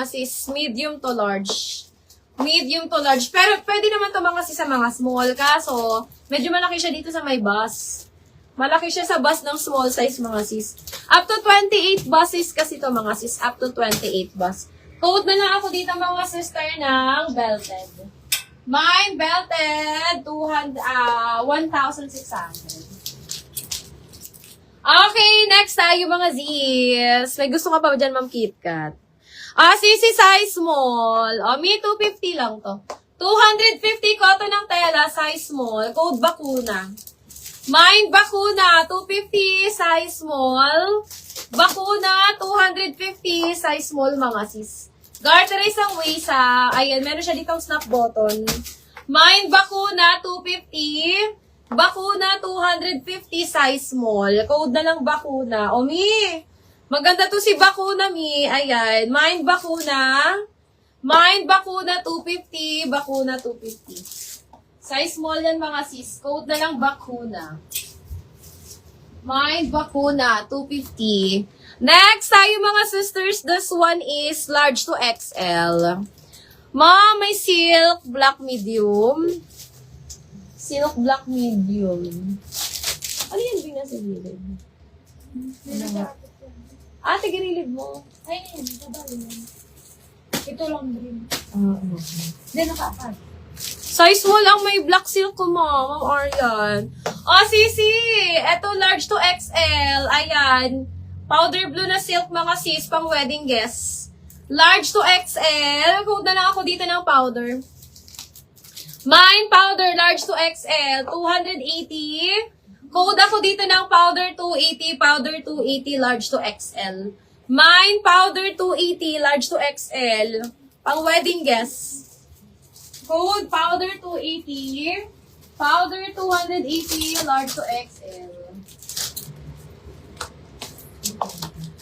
sis, medium to large. Medium to large. Pero pwede naman to mga sis sa mga small. Kaso, medyo malaki siya dito sa may bus. Malaki siya sa bus ng small size mga sis. Up to 28 buses kasi to mga sis. Up to 28 bus. Code na lang ako dito mga sister ng belted. Mine belted 1,600. Okay, next tayo mga zis. May gusto ka pa ba dyan, Ma'am KitKat? Sisi size small. Me 250 lang to. 250 cotton ng tela, size small. Code bakuna. Mine bakuna, 250 size small. Bakuna, 250 size small mga sis. Garterize ang waist ha. Ayan, meron siya ditong snap button. Mine bakuna, 250. Bakuna, 250 size small. Code na lang bakuna. O, Mi. Maganda to si bakuna, Mi. Ayan. Mine bakuna. Mine bakuna, 250. Bakuna, 250. Size small yan, mga sis. Code na lang bakuna. Mine bakuna, 250. Next, tayo mga sisters. This one is large to XL. Ma'am, may silk, black medium. Silk black medium. Ano yan din nasa gilid? Tigilid mo. Ay, yun. Ito lang din. Hindi, nakapad. Size small ang may black silk ko, Ma'am Arian. Sisi! Eto, large to XL. Ayan. Powder blue na silk, mga sis, pang wedding guests. Large to XL. Code na lang ako dito ng powder. Mine powder, large to XL, 280. Code ako dito ng powder 280, powder 280, large to XL. Mine powder 280, large to XL. Pang wedding guests. Code powder 280, powder 280, large to XL.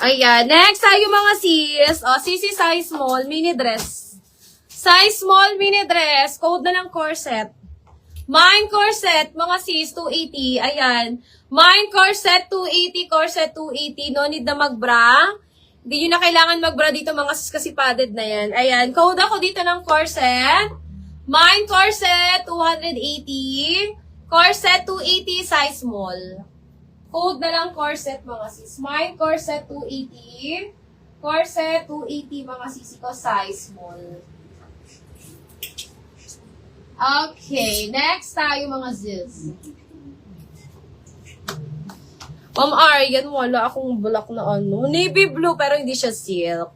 Ayan. Next, tayo mga sis. Sisi size small, mini dress. Size small mini dress, code na lang corset. Mine corset, mga sis, 280. Ayan. Mine corset, 280. Corset, 280. No need na mag-bra. Hindi nyo na kailangan mag-bra dito, mga sis, kasi padded na yan. Ayan. Code ako dito ng corset. Mine corset, 280. Corset, 280. Size small. Code na lang corset, mga sis. Mine corset, 280. Corset, 280, mga sis ko. Size small. Okay, next tayo mga zils. Ma'am Arian, wala akong black na ano. Navy blue, pero hindi siya silk.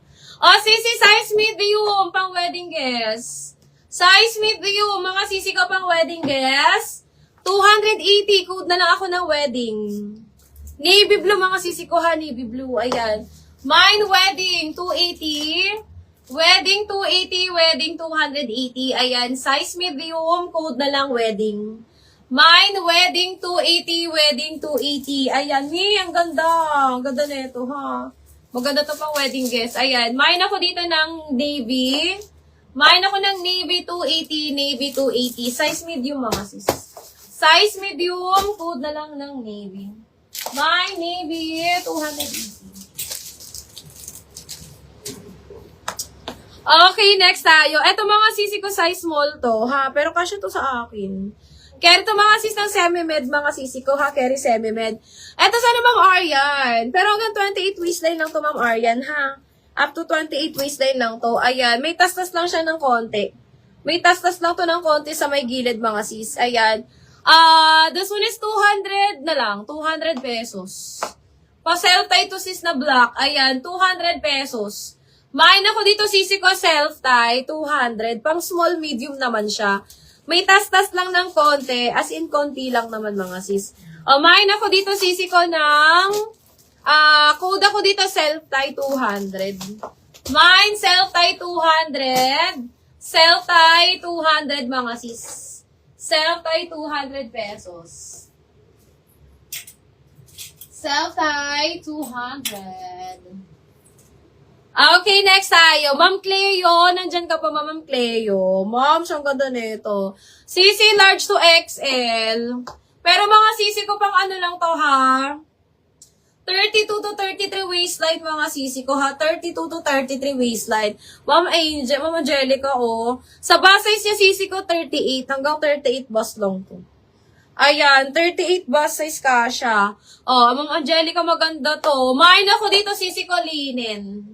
Sisi, size medium, pang wedding guest. Size medium, mga sisi ko pang wedding guest. 280, code na lang ako ng wedding. Navy blue, mga sisi ko ha, navy blue. Ayan. Mine wedding, 280. Wedding 280, wedding 280. Ayan, size medium, code na lang wedding. Mine, wedding 280, wedding 280. Ayan, ang ganda. Ang ganda na ito, ha. Maganda to pang wedding guest. Ayan, mine ako dito ng navy. Mine ako ng navy 280, navy 280. Size medium, mga sis. Size medium, code na lang ng navy. Mine, navy 280. Okay, next tayo. Eto mga sisi ko size small to, ha? Pero kasya to sa akin. Carry to mga sis ng semi-med, mga sisi ko, ha? Carry semi-med. Eto sana Ma'am Arian. Pero hanggang 28 waistline lang to, Ma'am Arian, ha? Up to 28 waistline lang to. Ayan, may tas-tas lang siya ng konti. May tas-tas lang to ng konti sa may gilid, mga sis. Ayan. This one is 200 na lang. 200 pesos. Pa-sell tie to sis na black. Ayan, 200 pesos. Mine ako dito, sisi ko, self-tie, 200. Pang small, medium naman siya. May tas-tas lang ng konti, as in konti lang naman mga sis. Mine ako dito, sisi ko ng, code ako dito, self-tie, 200. Mine, self-tie, 200. Self-tie, 200 mga sis. Self-tie, 200 pesos. Self-tie, 200. Okay, next tayo. Ma'am Cleo, nandyan ka pa, Ma'am Cleo. Ma'am, siyang ganda nito. CC large to XL. Pero mga CC ko pang ano lang to, ha? 32 to 33 waistline mga sisi ko ha. 32 to 33 waistline. Ma'am Angel, Ma'am Angelica, oh. Sa bus size niya sisi ko 38 hanggang 38 bus long to. Ayan, 38 bus size ka siya. Oh, Ma'am Angelica, maganda to. Mine ako dito sisi ko linen.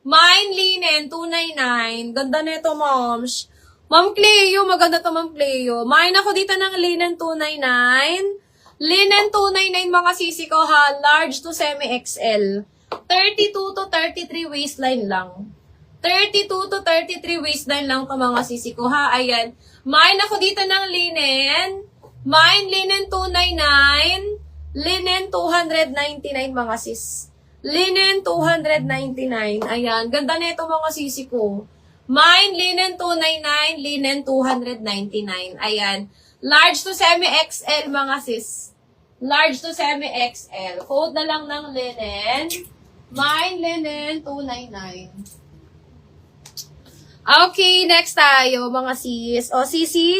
Mine linen 299. Ganda nito, moms. Ma'am Cleo, maganda to, Ma'am Cleo. Mine ako dito ng linen 299. Linen 299 mga sisi ko ha, large to semi-XL. 32 to 33 waistline lang. 32 to 33 waistline lang to mga sisi ko ha, ayan. Mine ako dito ng linen. Mine linen 299. Linen 299 mga sis. Linen 299, ayan. Ganda nito mga sisi ko. Mine linen 299, linen 299, ayan. Large to semi-XL mga sis. Large to semi-XL. Code na lang ng linen. Mine linen 299. Okay, next tayo mga sis. O, sisi.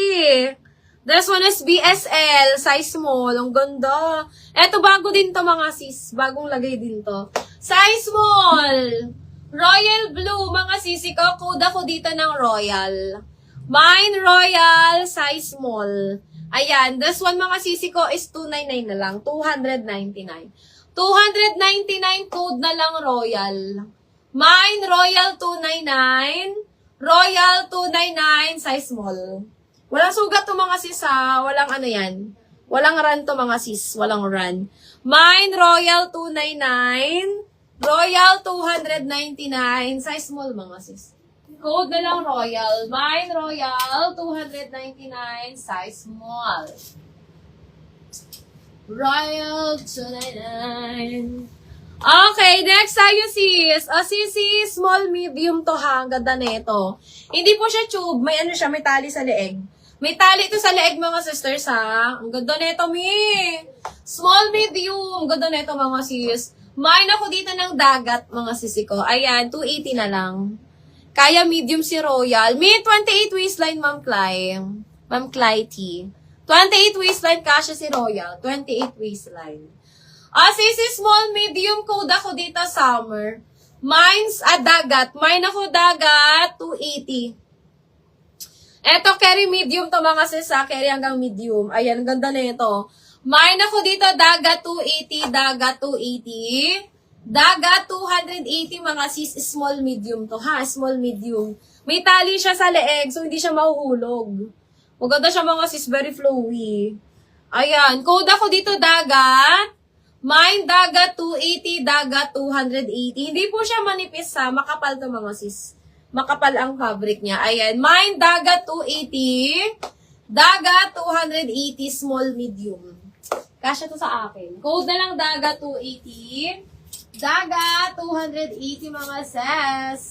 This one is BSL, size small. Ang ganda. Eto, bago din to mga sis. Bagong lagay din to. Size small. Royal blue, mga sisi ko. Code ako dito ng royal. Mine royal, size small. Ayan, this one mga sisi ko is 299 na lang. 299. 299 code na lang royal. Mine royal 299. Royal 299, size small. Walang sugat to mga sis ha. Walang ano yan. Walang run to mga sis. Walang run. Mine royal 299. Royal 299. Size small mga sis. Code na lang royal. Mine royal 299. Size small. Royal 299. Okay, next tayo sis. Sisi, small medium to ha. Ang ganda nito. Hindi po siya tube. May ano siya, may tali sa leeg. May tali ito sa leeg mga sisters ha. Ang ganda nito, mi. Small medium. Ang ganda nito mga sis. Mine ako dito ng dagat mga sisi ko. Ayan, 280 na lang. Kaya medium si Royal. May 28 waistline, Ma'am Clay. Ma'am Clay T. 28 waistline kasya si Royal. 28 waistline. Sisi, small, medium code ako dito, summer. Mine's dagat. Mine ako dagat, 280. Eto, carry medium to mga sis, carry hanggang medium. Ayan, ganda na ito. Mine ako dito, dagat 280, dagat 280. Dagat 280 mga sis, small medium to ha, small medium. May tali siya sa leeg, so hindi siya mahuhulog. Maganda siya mga sis, very flowy. Ayan, code ako dito, dagat. Mine, dagat 280, dagat 280. Hindi po siya manipis ha, makapal to mga sis. Makapal ang fabric niya. Ayan, mine, dagat 280. Dagat 280, small medium. Kasya to sa akin. Code na lang dagat 280. Dagat 280 mga sis.